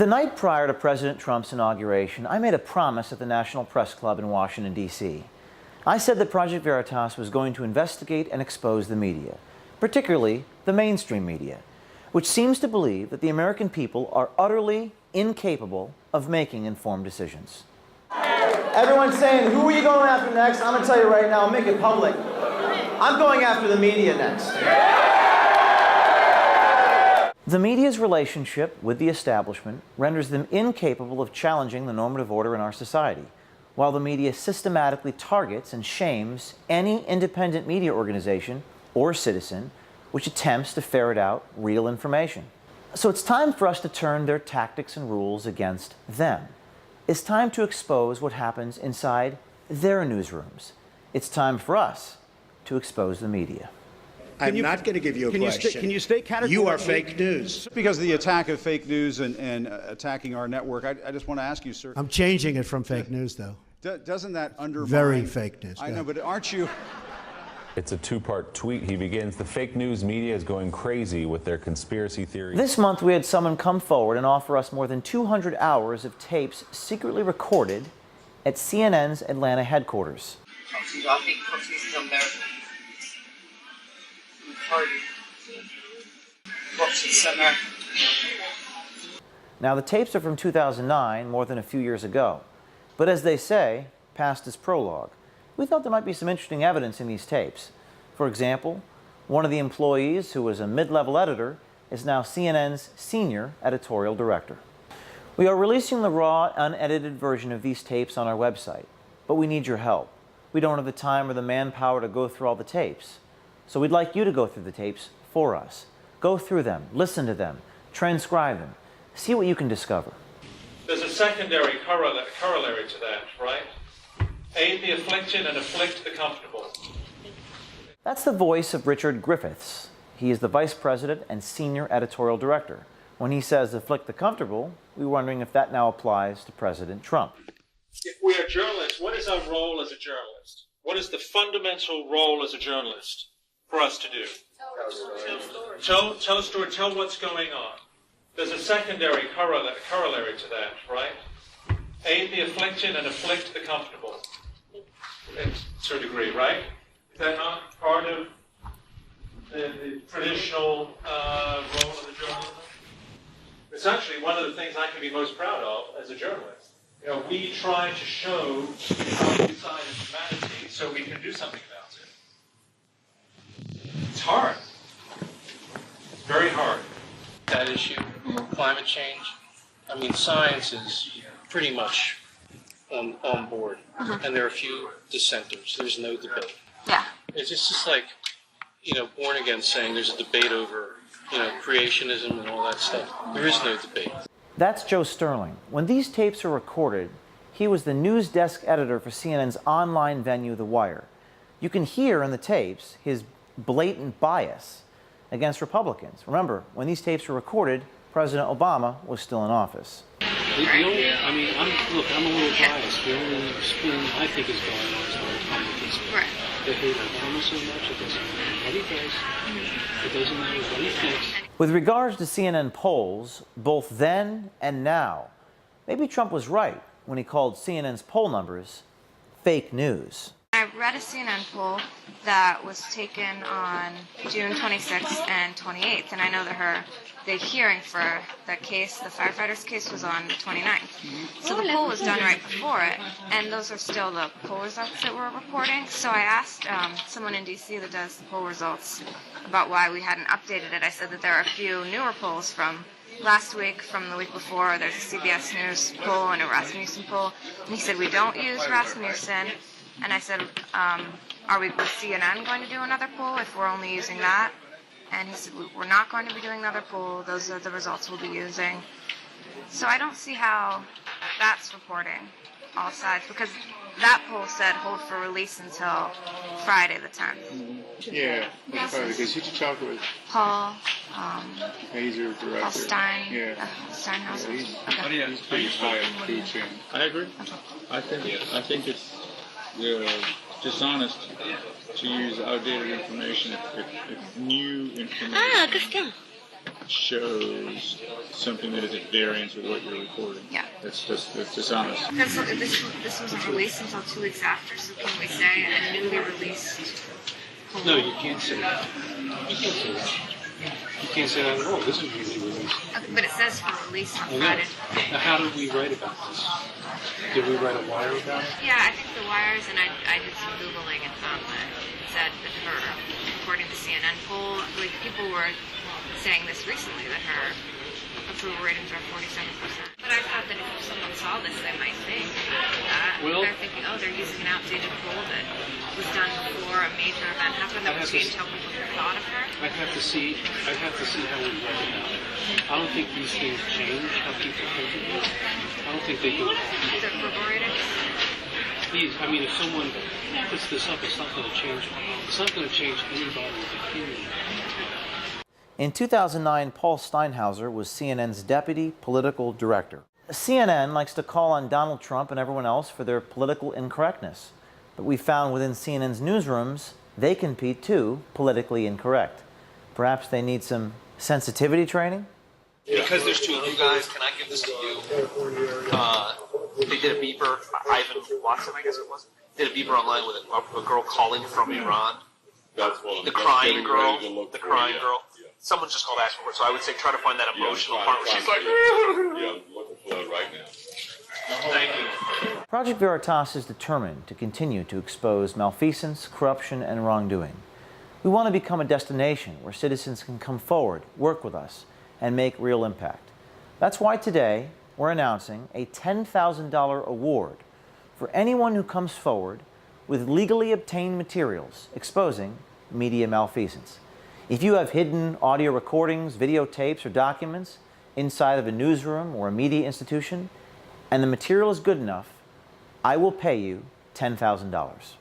The night prior to President Trump's inauguration, I made a promise at the National Press Club in Washington, D.C. I said that Project Veritas was going to investigate and expose the media, particularly the mainstream media, which seems to believe that the American people are utterly incapable of making informed decisions. Everyone's saying, who are you going after next? I'm going to tell you right now, I'll make it public. I'm going after the media next. The media's relationship with the establishment renders them incapable of challenging the normative order in our society, while the media systematically targets and shames any independent media organization or citizen which attempts to ferret out real information. So it's time for us to turn their tactics and rules against them. It's time to expose what happens inside their newsrooms. It's time for us to expose the media. I'm not going to give you a question. Can you state categorically? You are fake news. Because of the attack of fake news and attacking our network, I just want to ask you, sir. I'm changing it from fake news, though. Doesn't that undermine... Very fake news. I know, but aren't you... It's a two-part tweet. He begins, the fake news media is going crazy with their conspiracy theories. This month, we had someone come forward and offer us more than 200 hours of tapes secretly recorded at CNN's Atlanta headquarters. Now, the tapes are from 2009, more than a few years ago. But as they say, past is prologue. We thought there might be some interesting evidence in these tapes. For example, one of the employees, who was a mid-level editor, is now CNN's senior editorial director. We are releasing the raw, unedited version of these tapes on our website, but we need your help. We don't have the time or the manpower to go through all the tapes. So we'd like you to go through the tapes for us. Go through them, listen to them, transcribe them, see what you can discover. There's a secondary corollary to that, right? Aid the afflicted and afflict the comfortable. That's the voice of Richard Griffiths. He is the vice president and senior editorial director. When he says afflict the comfortable, we're wondering if that now applies to President Trump. If we are journalists, what is our role as a journalist? What is the fundamental role as a journalist for us to do? Tell a story, tell what's going on. There's a secondary corollary to that, right? Aid the afflicted and afflict the comfortable. To a degree, right? Is that not part of the traditional role of the journalism? It's actually one of the things I can be most proud of as a journalist. You know, we try to show our side of humanity so we can do something about it. It's hard. It's very hard. That issue, climate change, I mean, science is pretty much on board, and there are a few dissenters. There's no debate. Yeah. It's just like, you know, Born Again saying there's a debate over, you know, creationism and all that stuff. There is no debate. That's Joe Sterling. When these tapes are recorded, he was the news desk editor for CNN's online venue, The Wire. You can hear in the tapes his blatant bias against Republicans. Remember, when these tapes were recorded, President Obama was still in office. I'm a little biased. The only spin I think is going on is the Republicans. Right. They hate Obama so much, it doesn't matter what he does. It doesn't matter what he thinks. With regards to CNN polls, both then and now, maybe Trump was right when he called CNN's poll numbers fake news. I read a CNN poll that was taken on June 26th and 28th, and I know that the hearing for the case, the firefighters' case, was on the 29th. So the poll was done right before it, and those are still the poll results that we're reporting. So I asked someone in D.C. that does the poll results about why we hadn't updated it. I said that there are a few newer polls from last week, from the week before. There's a CBS News poll and a Rasmussen poll. And he said, we don't use Rasmussen. And I said, are we with CNN going to do another poll if we're only using that? And he said, we're not going to be doing another poll. Those are the results we'll be using. So I don't see how that's reporting all sides, because that poll said hold for release until Friday the 10th. Yeah, because who did you talk with? Paul, He's your director. Paul Stein, Yeah. Steinhauser. He's Okay. pretty high up the food chain. I agree. I think it's dishonest to use outdated information if new information shows something that is at variance with what you're recording. Yeah. That's dishonest. This wasn't released until 2 weeks after, so can we say a newly released? No, you can't say that. You can't say that. You can't say that at all. This is usually released. But it says for release on I know. Friday. Now, how did we write about this? Did we write a wire about it? Yeah, I think the wires, and I did some Googling and found that it said that her, according to CNN poll, like people were saying this recently, that her approval ratings are 47%. But I thought that if someone saw this, they might think that. Well, they're thinking, oh, they're using an outdated poll that was done before a major event happened that would change how people thought of her. I'd have to see how we write about it. I don't think these things change how people think of you. I don't think they do. The approval ratings? I mean, if someone puts this up, it's not going to change. It's not going to change anybody's opinion. In 2009, Paul Steinhauser was CNN's deputy political director. CNN likes to call on Donald Trump and everyone else for their political incorrectness. But we found within CNN's newsrooms, they can be too politically incorrect. Perhaps they need some sensitivity training? Because there's two of you guys, can I give this to you? They did a beeper, Ivan Watson, I guess it was, did a beeper online with a girl calling from Iran. The crying girl. Someone just called asking for it, so I would say try to find that emotional part where she's like, Yeah, I'm looking for that right now. thank you. Project Veritas is determined to continue to expose malfeasance, corruption, and wrongdoing. We want to become a destination where citizens can come forward, work with us, and make real impact. That's why today we're announcing a $10,000 award for anyone who comes forward with legally obtained materials exposing media malfeasance. If you have hidden audio recordings, videotapes, or documents inside of a newsroom or a media institution, and the material is good enough, I will pay you $10,000.